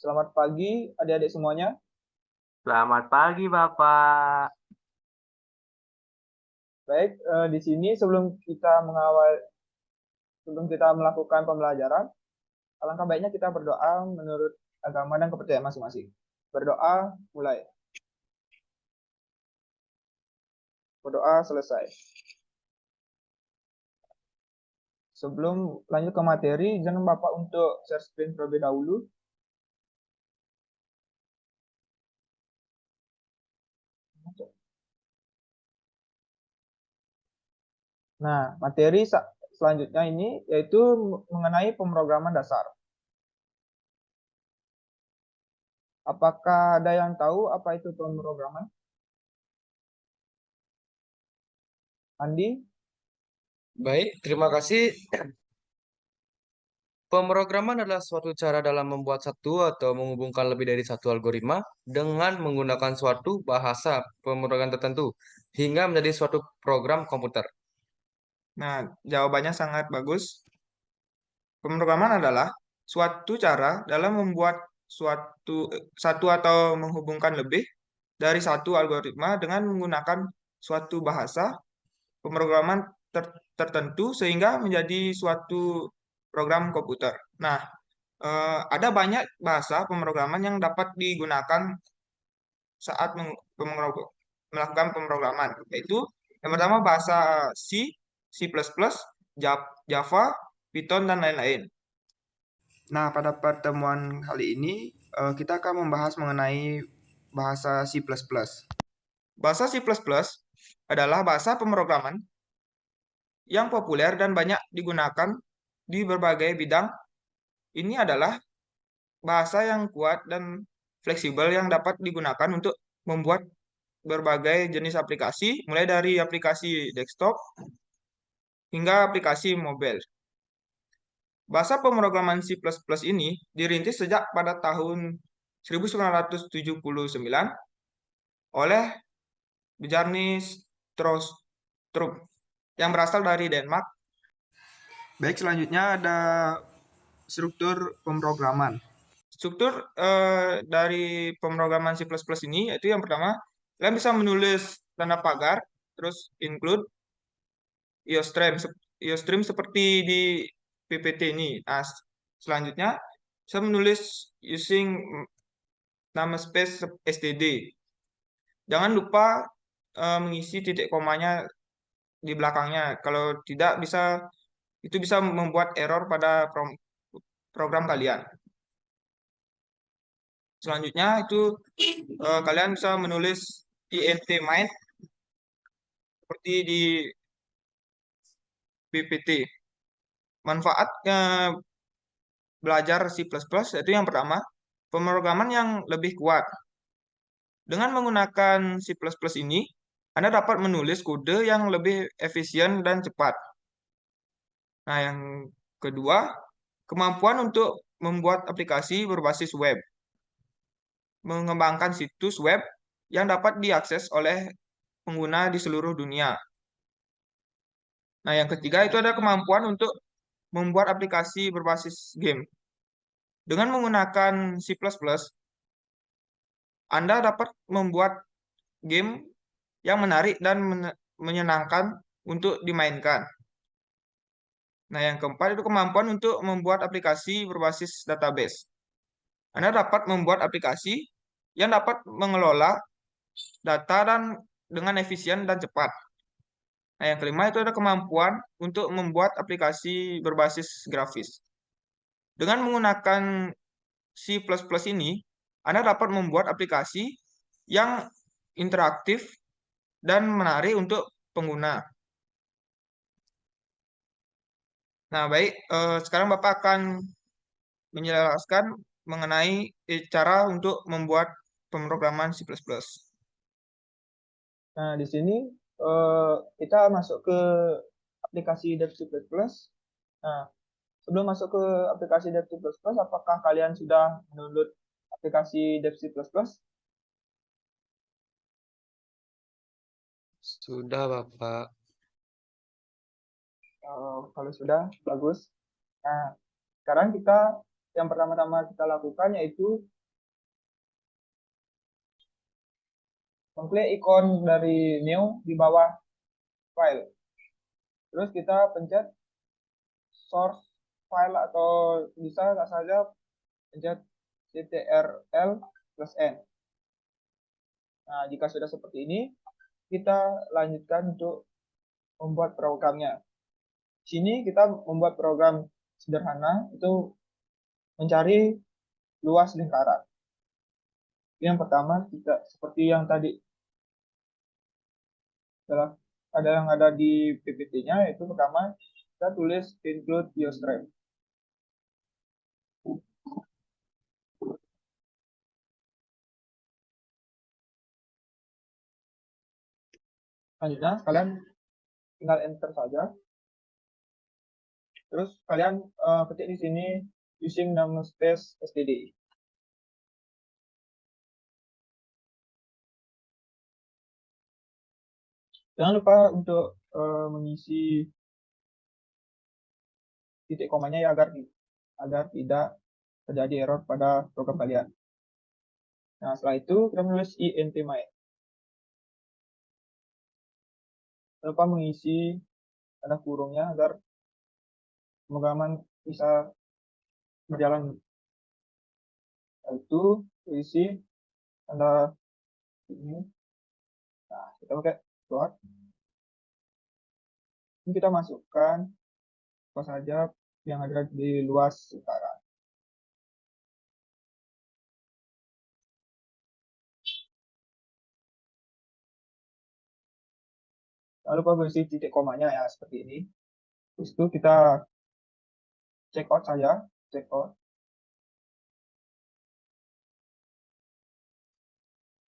Selamat pagi adik-adik semuanya. Selamat pagi, Bapak. Baik, di sini sebelum kita melakukan pembelajaran, alangkah baiknya kita berdoa menurut agama dan kepercayaan masing-masing. Berdoa, mulai. Berdoa, selesai. Sebelum lanjut ke materi, jangan Bapak untuk share screen terlebih dahulu. Nah, selanjutnya ini yaitu mengenai pemrograman dasar. Apakah ada yang tahu apa itu pemrograman? Andi? Baik, terima kasih. Pemrograman adalah suatu cara dalam membuat satu atau menghubungkan lebih dari satu algoritma dengan menggunakan suatu bahasa pemrograman tertentu hingga menjadi suatu program komputer. Nah, jawabannya sangat bagus. Pemrograman adalah suatu cara dalam membuat satu atau menghubungkan lebih dari satu algoritma dengan menggunakan suatu bahasa pemrograman tertentu sehingga menjadi suatu program komputer. Nah, ada banyak bahasa pemrograman yang dapat digunakan saat melakukan pemrograman, yaitu yang pertama bahasa C, C++, Java, Python, dan lain-lain. Nah, pada pertemuan kali ini kita akan membahas mengenai bahasa C++. Bahasa C++ adalah bahasa pemrograman yang populer dan banyak digunakan di berbagai bidang. Ini adalah bahasa yang kuat dan fleksibel yang dapat digunakan untuk membuat berbagai jenis aplikasi, mulai dari aplikasi desktop hingga aplikasi mobile. Bahasa pemrograman C++ ini dirintis sejak pada tahun 1979 oleh Bjarne Stroustrup yang berasal dari Denmark. Baik, selanjutnya ada struktur pemrograman. Struktur dari pemrograman C++ ini yaitu yang pertama, kalian bisa menulis tanda pagar, terus include IOStream seperti di PPT ini. Nah, selanjutnya bisa menulis using namespace std. Jangan lupa mengisi titik komanya di belakangnya. Kalau tidak itu bisa membuat error pada program kalian. Selanjutnya itu kalian bisa menulis int main seperti di PPT. Manfaat belajar C++ yaitu yang pertama, pemrograman yang lebih kuat. Dengan menggunakan C++ ini, Anda dapat menulis kode yang lebih efisien dan cepat. Nah, yang kedua, kemampuan untuk membuat aplikasi berbasis web. Mengembangkan situs web yang dapat diakses oleh pengguna di seluruh dunia. Nah, yang ketiga itu ada kemampuan untuk membuat aplikasi berbasis game. Dengan menggunakan C++, Anda dapat membuat game yang menarik dan menyenangkan untuk dimainkan. Nah, yang keempat itu kemampuan untuk membuat aplikasi berbasis database. Anda dapat membuat aplikasi yang dapat mengelola data dengan efisien dan cepat. Nah, yang kelima itu ada kemampuan untuk membuat aplikasi berbasis grafis. Dengan menggunakan C++ ini, Anda dapat membuat aplikasi yang interaktif dan menarik untuk pengguna. Nah, baik, sekarang Bapak akan menjelaskan mengenai cara untuk membuat pemrograman C++. Nah, di sini kita masuk ke aplikasi Dev C++. Nah, sebelum masuk ke aplikasi Dev C++, apakah kalian sudah mendownload aplikasi Dev C++? Sudah, Bapak. Kalau sudah, bagus. Nah, sekarang kita yang pertama-tama kita lakukan yaitu mengklik ikon dari new di bawah file. Terus kita pencet source file atau bisa saja pencet ctrl+n. Nah, jika sudah seperti ini, kita lanjutkan untuk membuat programnya. Di sini kita membuat program sederhana itu mencari luas lingkaran. Yang pertama kita seperti yang tadi ada yang ada di PPT-nya, yaitu pertama kita tulis include geostrap. Selanjutnya kalian tinggal enter saja. Terus kalian ketik di sini using namespace std. Jangan lupa untuk mengisi titik komanya ya agar tidak terjadi error pada program kalian. Nah, setelah itu kita menulis int main. Jangan lupa mengisi tanda kurungnya agar pemrograman bisa berjalan. Setelah itu isi tanda ini. Nah, kita pakai float. Ini kita masukkan apa saja yang ada di luas lingkaran. Lalu lupa berisi titik komanya ya seperti ini. Terus itu kita check out saja, check out.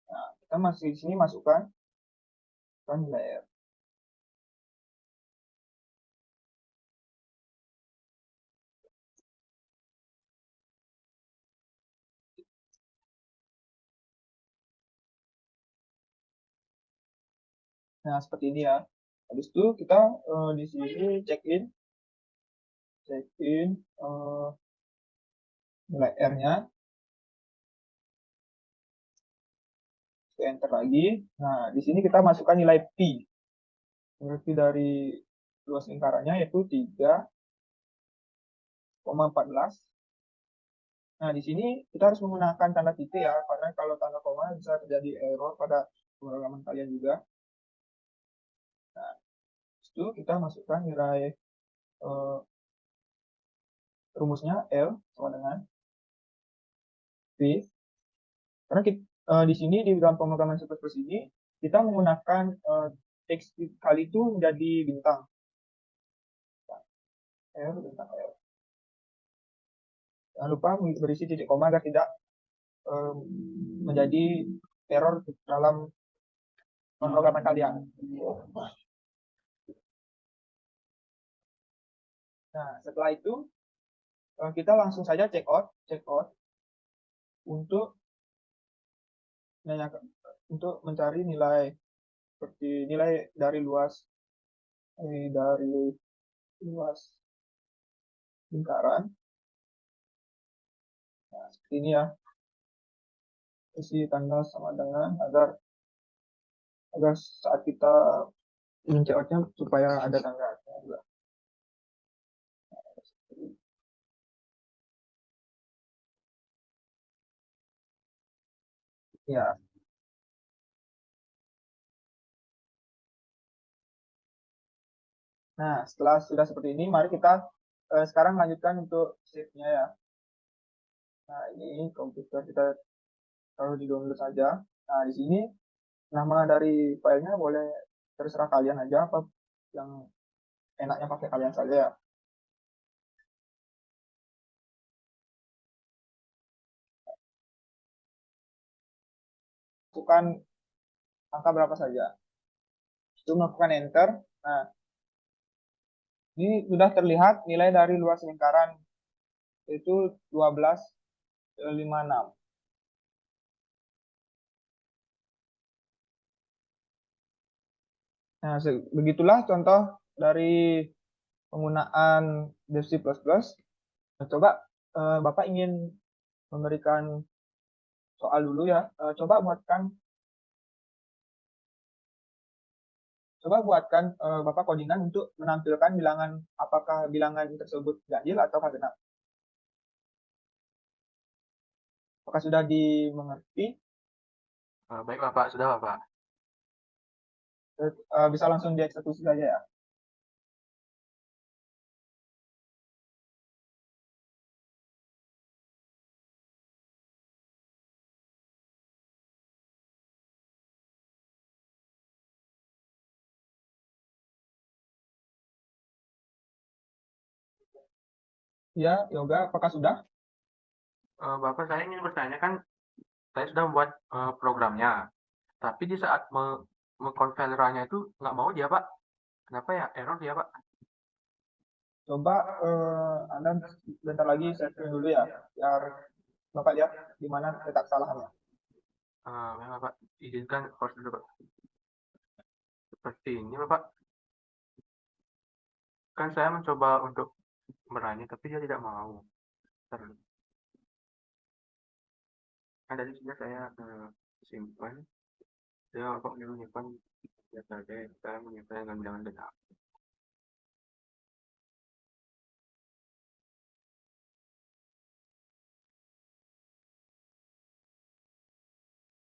Nah, kita masih di sini masukkan layer. Nah, seperti ini ya. Habis itu kita di sini check in nilai R-nya. Enter lagi. Nah, di sini kita masukkan nilai P. Berarti dari luas lingkarannya yaitu 3,14. Nah, di sini kita harus menggunakan tanda titik ya, karena kalau tanda koma bisa terjadi error pada pemrograman kalian juga. Nah, itu kita masukkan nilai rumusnya L sama dengan V. Karena kita, di sini di dalam pemrograman C++ ini kita menggunakan X kali itu menjadi bintang. L bintang L. Jangan lupa berisi titik koma agar tidak menjadi error dalam pemrograman kalian. Nah, setelah itu kita langsung saja check out untuk mencari nilai seperti nilai dari luas lingkaran. Nah, seperti ini ya. Isi tanda sama dengan agar saat kita men-check-out-nya supaya ada tanda juga. Ya. Nah, setelah sudah seperti ini, mari kita sekarang lanjutkan untuk save-nya ya. Nah, ini komputer kita taruh di download saja. Nah, di sini nama dari filenya boleh terserah kalian aja apa yang enaknya pakai kalian saja ya. Masukkan angka berapa saja. Itu melakukan enter. Nah, ini sudah terlihat nilai dari luas lingkaran itu 12,56. Nah, begitulah contoh dari penggunaan Dev C++. Coba Bapak ingin memberikan soal dulu ya. Coba buatkan Bapak codingan untuk menampilkan bilangan, apakah bilangan tersebut ganjil atau genap. Apakah sudah dimengerti? Baik Bapak, sudah Bapak. Bisa langsung dieksekusi saja ya. Ya, Yoga, apakah sudah? Bapak, saya ingin bertanya kan, saya sudah membuat programnya, tapi di saat mengkonfigurasinya itu nggak mau dia Pak. Kenapa ya? Error dia Pak. Coba Anda bentar lagi setting dulu ya, biar Bapak lihat di mana letak salahnya. Ya Bapak, izinkan host dulu Pak. Seperti ini Bapak. Kan saya mencoba untuk berani, tapi dia tidak mau. Bentar. Kan tadi sudah saya simpan. Dia Bapak menyimpan ya saja. Saya menyimpan dengan bilangan genap.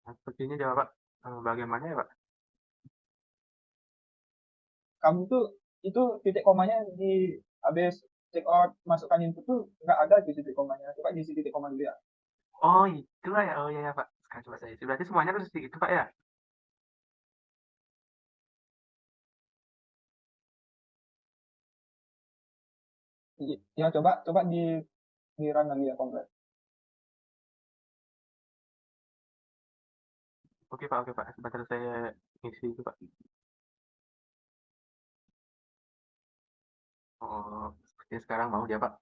Nah, seperti ini dia Pak. Bagaimana ya Pak? Kamu tuh itu titik komanya di habis check out masukkan input tuh nggak ada di titik komanya. Coba diisi titik koma dulu ya. Oh, itulah ya. Oh iya ya Pak. Sekarang coba saya isi. Berarti semuanya harus itu Pak ya? Ya coba di run lagi ya komplit. Oke Pak. Sebentar saya isi itu Pak. Oh, sepertinya sekarang mau dia Pak.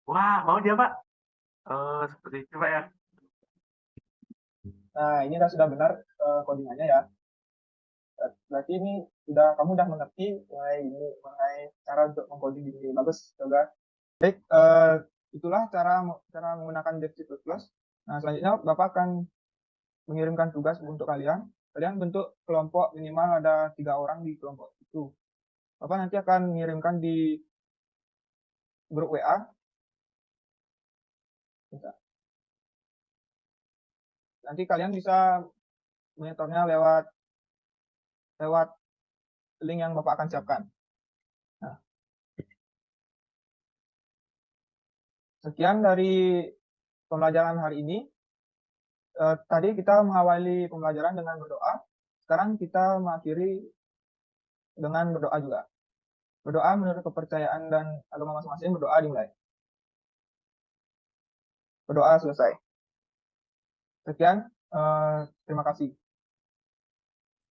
Wah, mau dia Pak. Seperti itu Pak ya. Nah, ini sudah benar codingannya ya. Berarti ini kamu udah mengerti mengenai cara untuk mengcoding di sini. Bagus, Yoga. Baik, itulah cara menggunakan Dev C++. Nah, selanjutnya Bapak akan mengirimkan tugas untuk kalian. Kalian bentuk kelompok minimal ada 3 orang di kelompok itu. Bapak nanti akan mengirimkan di grup WA. Nanti kalian bisa menyetornya lewat link yang Bapak akan siapkan. Nah, sekian dari pembelajaran hari ini. Tadi kita mengawali pembelajaran dengan berdoa. Sekarang kita mengakhiri dengan berdoa juga. Berdoa menurut kepercayaan dan agama masing-masing, berdoa dimulai. Berdoa selesai. Sekian, terima kasih.